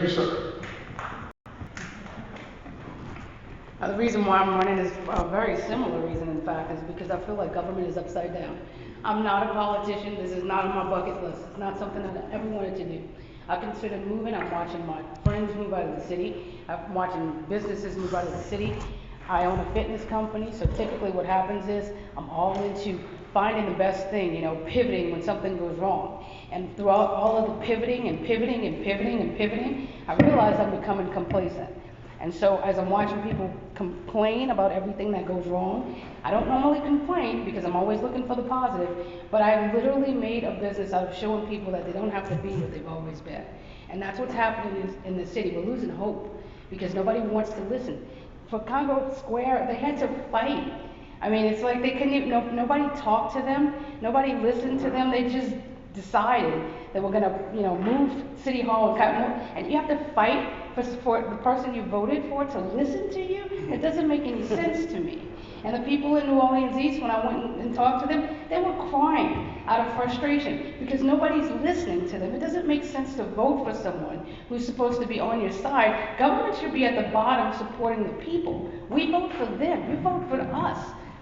Yes, sir. The reason why I'm running is a very similar reason, in fact, is because I feel like government is upside down. I'm not a politician. This is not on my bucket list. It's not something that I ever wanted to do. I considered moving. I'm watching my friends move out of the city. I'm watching businesses move out of the city. I own a fitness company, so typically what happens is I'm all into finding the best thing, pivoting when something goes wrong. And throughout all of the pivoting and pivoting and pivoting and pivoting, I realize I'm becoming complacent. And so as I'm watching people complain about everything that goes wrong, I don't normally complain because I'm always looking for the positive, but I literally made a business out of showing people that they don't have to be what they've always been. And that's what's happening in the city. We're losing hope because nobody wants to listen. For Congo Square, they had to fight. I mean, it's like they couldn't even, nobody talked to them, nobody listened to them, they just decided that we're gonna, move City Hall and cut more, and you have to fight for the person you voted for to listen to you? It doesn't make any sense to me. And the people in New Orleans East, when I went and talked to them, they were crying out of frustration because nobody's listening to them. It doesn't make sense to vote for someone who's supposed to be on your side. Government should be at the bottom supporting the people. We vote for them. You vote for us.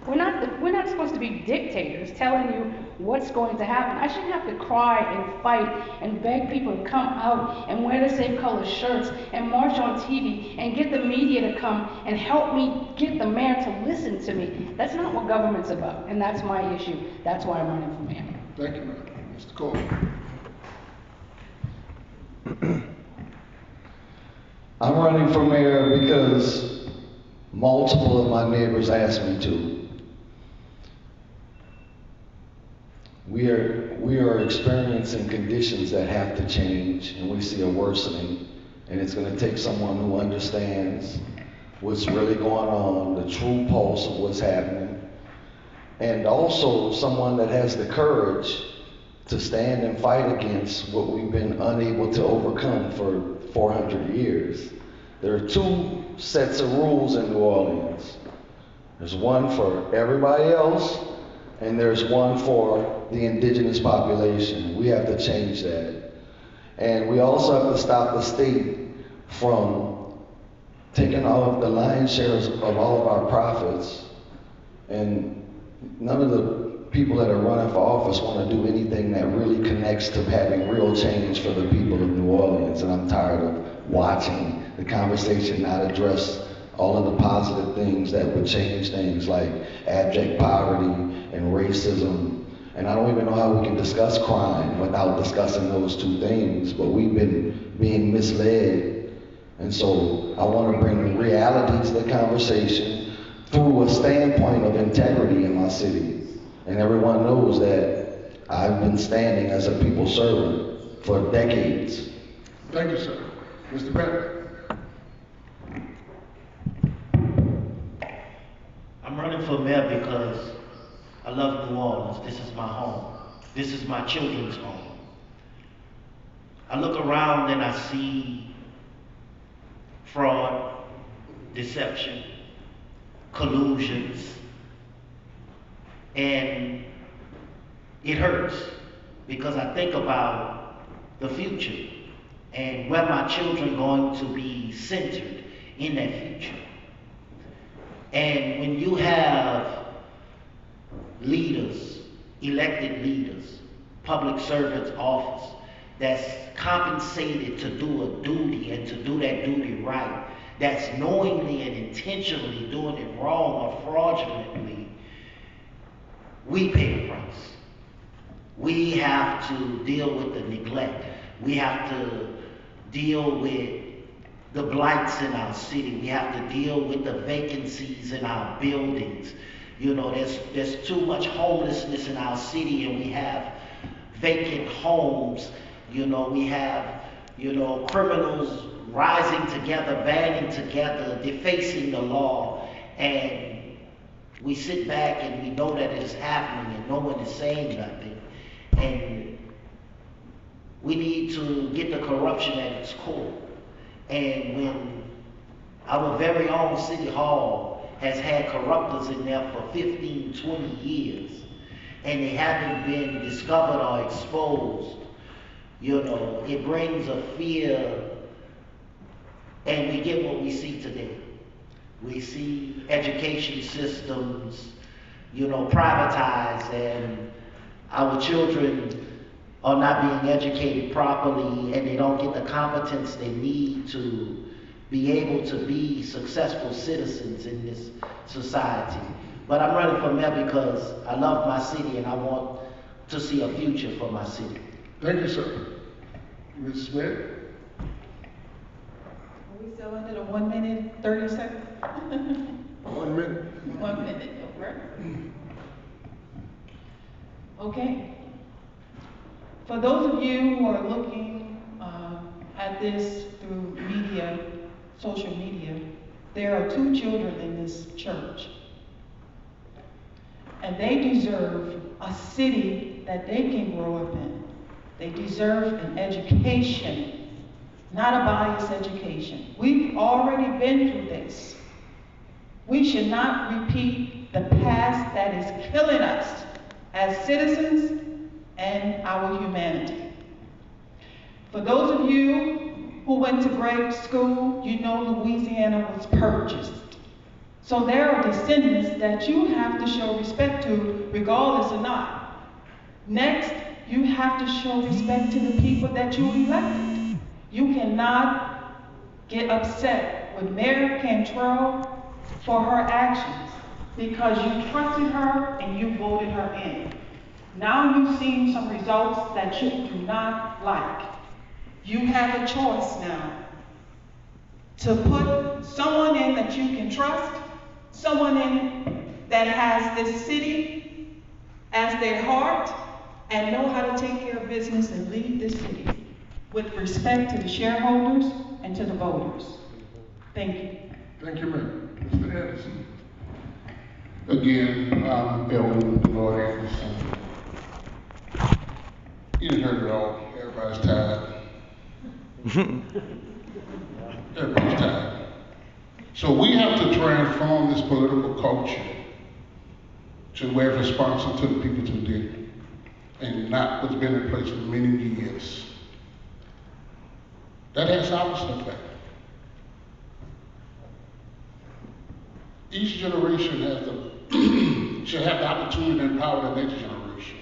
We're not supposed to be dictators telling you what's going to happen. I shouldn't have to cry and fight and beg people to come out and wear the same color shirts and march on TV and get the media to come and help me get the mayor to listen to me. That's not what government's about, and that's my issue. That's why I'm running for mayor. Thank you, ma'am. Mr. Cole. I'm running for mayor because multiple of my neighbors asked me to. We are experiencing conditions that have to change, and we see a worsening, and it's going to take someone who understands what's really going on, the true pulse of what's happening, and also someone that has the courage to stand and fight against what we've been unable to overcome for 400 years. There are two sets of rules in New Orleans. There's one for everybody else, and there's one for the indigenous population. We have to change that. And we also have to stop the state from taking all of the lion's shares of all of our profits. And none of the people that are running for office want to do anything that really connects to having real change for the people of New Orleans. And I'm tired of watching the conversation not address all of the positive things that would change things like abject poverty and racism. And I don't even know how we can discuss crime without discussing those two things, but we've been being misled. And so I want to bring reality to the conversation through a standpoint of integrity in my city. And everyone knows that I've been standing as a people servant for decades. Thank you, sir. Mr. Bentley. I'm running for mayor because I love New Orleans. This is my home. This is my children's home. I look around and I see fraud, deception, collusions, and it hurts because I think about the future and where my children are going to be centered in that future. And when you have leaders, elected leaders, public servants' office that's compensated to do a duty and to do that duty right, that's knowingly and intentionally doing it wrong or fraudulently, we pay the price. We have to deal with the neglect. We have to deal with the blights in our city. We have to deal with the vacancies in our buildings. There's too much homelessness in our city, and we have vacant homes. We have, criminals rising together, banding together, defacing the law, and we sit back and we know that it is happening and no one is saying nothing. And we need to get the corruption at its core. And when our very own City Hall has had corruptors in there for 15, 20 years, and they haven't been discovered or exposed, it brings a fear we see today. We see education systems, privatized, and our children are not being educated properly, and they don't get the competence they need to be able to be successful citizens in this society. But I'm running for mayor because I love my city and I want to see a future for my city. Thank you, sir. Ms. Smith? Are we still under the 1 minute, 30 seconds? 1 minute. 1 minute, okay. Okay. For those of you who are looking at this through media, social media, there are 2 children in this church. And they deserve a city that they can grow up in. They deserve an education, not a biased education. We've already been through this. We should not repeat the past that is killing us as citizens and our humanity. For those of you who went to grade school, you know Louisiana was purchased. So there are descendants that you have to show respect to regardless or not. Next, you have to show respect to the people that you elected. You cannot get upset with Mayor Cantrell for her actions because you trusted her and you voted her in. Now you've seen some results that you do not like. You have a choice now to put someone in that you can trust, someone in that has this city as their heart and know how to take care of business and lead this city with respect to the shareholders and to the voters. Thank you. Thank you, ma'am. Mr. Anderson? Again, I'm Elwood Lord Anderson. You done heard it all. Everybody's tired. Everybody's tired. So we have to transform this political culture to where it's responsive to the people today and not what's been in place for many years. That has opposite effect. Each generation should have the opportunity to empower the next generation.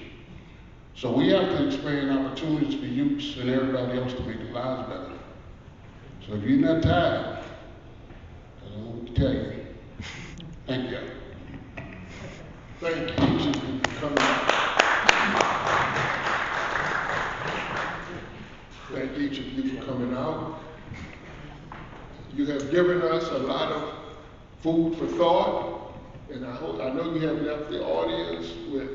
So we have to expand opportunities for youths and everybody else to make their lives better. So if you're not tired, I don't know what to tell you. Thank you. Thank each of you for coming out. Thank each of you for coming out. You have given us a lot of food for thought, and I know you have left the audience with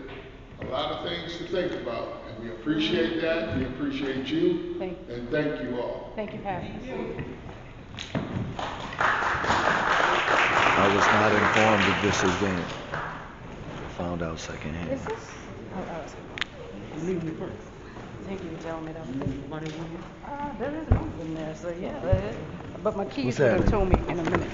a lot of things to think about, and we appreciate that. We appreciate you, and thank you all. Thank you, Pat. I was not informed of this event. Found out secondhand. Is this? You leave me first. Thank you for telling me that. Money in here? There is money in there, so yeah, there is. But my keys What's are going to happening? tell me in a minute.